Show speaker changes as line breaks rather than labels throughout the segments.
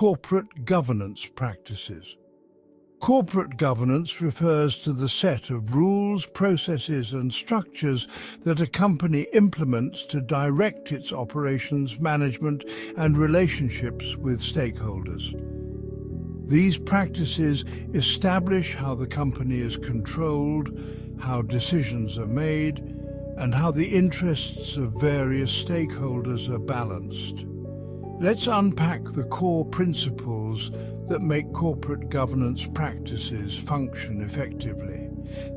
corporate governance practices. Corporate governance refers to the set of rules, processes and structures that a company implements to direct its operations, management and relationships with stakeholders. These practices establish how the company is controlled, how decisions are made, and how the interests of various stakeholders are balanced. Let's unpack the core principles that make corporate governance practices function effectively.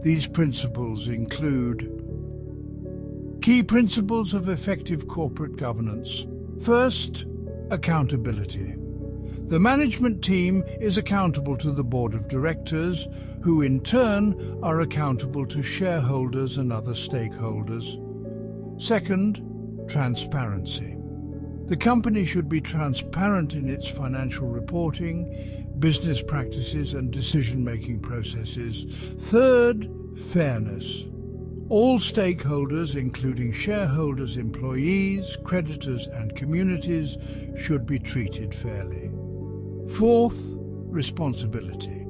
These principles include key principles of effective corporate governance. First, accountability. The management team is accountable to the board of directors, who in turn are accountable to shareholders and other stakeholders. Second, transparency. The company should be transparent in its financial reporting, business practices and decision-making processes. Third, fairness. All stakeholders, including shareholders, employees, creditors and communities, should be treated fairly. Fourth, responsibility.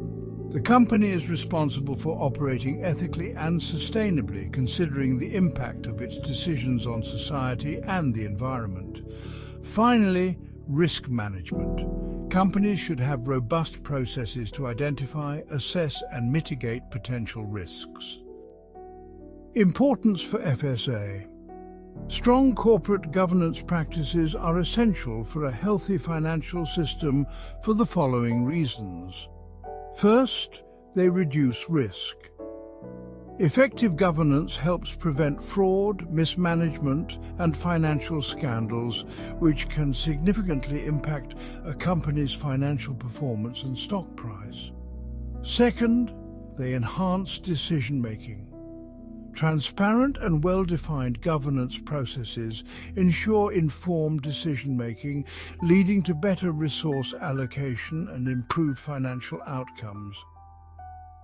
The company is responsible for operating ethically and sustainably, considering the impact of its decisions on society and the environment. Finally, risk management. Companies should have robust processes to identify, assess and mitigate potential risks. Importance for FSA. Strong corporate governance practices are essential for a healthy financial system for the following reasons. First, they reduce risk. Effective governance helps prevent fraud, mismanagement, and financial scandals, which can significantly impact a company's financial performance and stock price. Second, they enhance decision-making. Transparent and well-defined governance processes ensure informed decision-making, leading to better resource allocation and improved financial outcomes.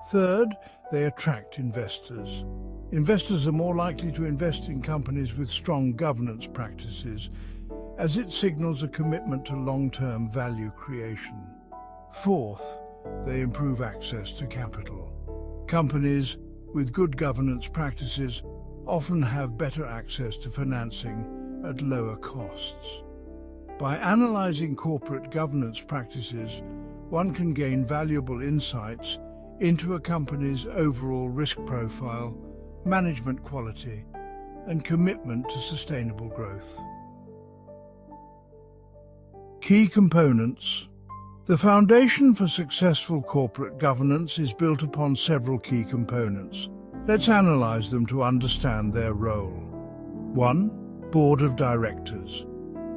Third, they attract investors. Investors are more likely to invest in companies with strong governance practices, as it signals a commitment to long-term value creation. Fourth, they improve access to capital. Companies with good governance practices often have better access to financing at lower costs. By analyzing corporate governance practices, one can gain valuable insights into a company's overall risk profile, management quality, and commitment to sustainable growth. Key components. The foundation for successful corporate governance is built upon several key components. Let's analyze them to understand their role. 1. Board of Directors.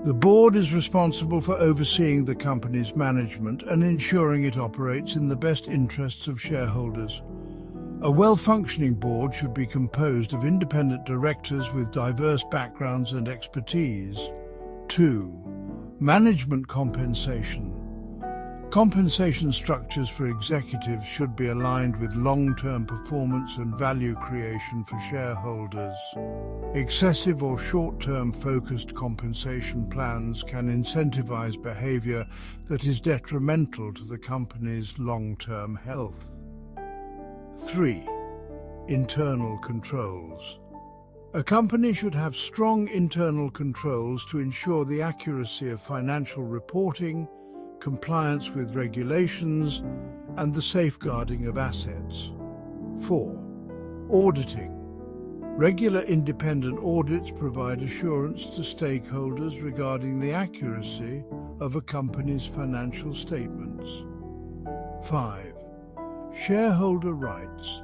The board is responsible for overseeing the company's management and ensuring it operates in the best interests of shareholders. A well-functioning board should be composed of independent directors with diverse backgrounds and expertise. 2. Management compensation. Compensation structures for executives should be aligned with long-term performance and value creation for shareholders. Excessive or short-term focused compensation plans can incentivize behavior that is detrimental to the company's long-term health. 3. Internal controls. A company should have strong internal controls to ensure the accuracy of financial reporting, compliance with regulations, and the safeguarding of assets. 4. Auditing. Regular independent audits provide assurance to stakeholders regarding the accuracy of a company's financial statements. 5. Shareholder rights.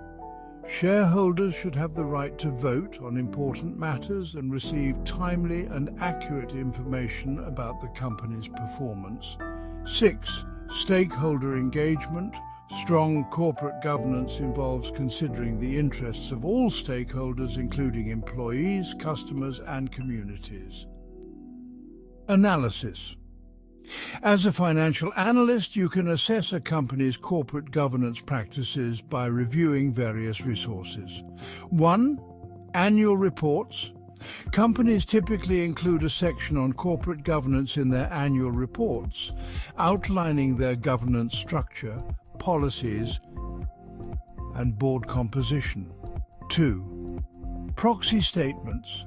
Shareholders should have the right to vote on important matters and receive timely and accurate information about the company's performance. 6. Stakeholder engagement. Strong corporate governance involves considering the interests of all stakeholders, including employees, customers, and communities. Analysis. As a financial analyst, you can assess a company's corporate governance practices by reviewing various resources. 1. Annual reports. Companies typically include a section on corporate governance in their annual reports, outlining their governance structure, policies, and board composition. 2. Proxy statements.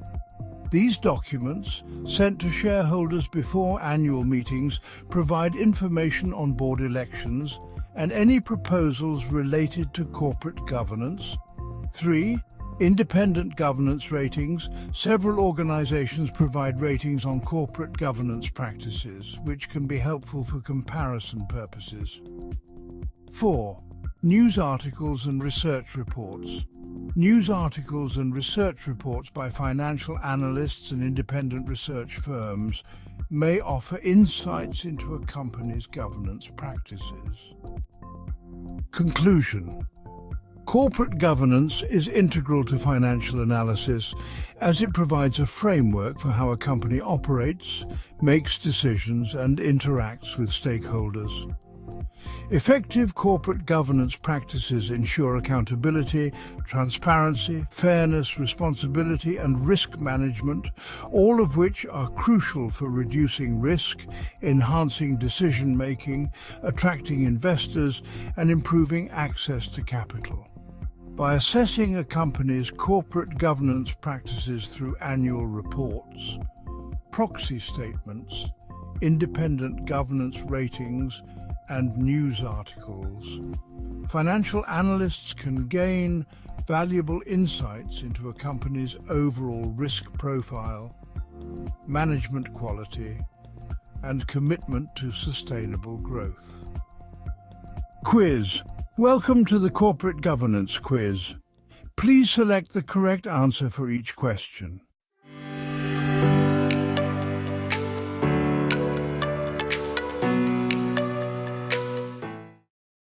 These documents, sent to shareholders before annual meetings, provide information on board elections and any proposals related to corporate governance. 3. Independent governance ratings. Several organizations provide ratings on corporate governance practices, which can be helpful for comparison purposes. 4. News articles and research reports. News articles and research reports by financial analysts and independent research firms may offer insights into a company's governance practices. Conclusion. Corporate governance is integral to financial analysis as it provides a framework for how a company operates, makes decisions, and interacts with stakeholders. Effective corporate governance practices ensure accountability, transparency, fairness, responsibility, and risk management, all of which are crucial for reducing risk, enhancing decision-making, attracting investors, and improving access to capital. By assessing a company's corporate governance practices through annual reports, proxy statements, independent governance ratings, and news articles, financial analysts can gain valuable insights into a company's overall risk profile, management quality, and commitment to sustainable growth. Quiz. Welcome to the Corporate Governance Quiz. Please select the correct answer for each question.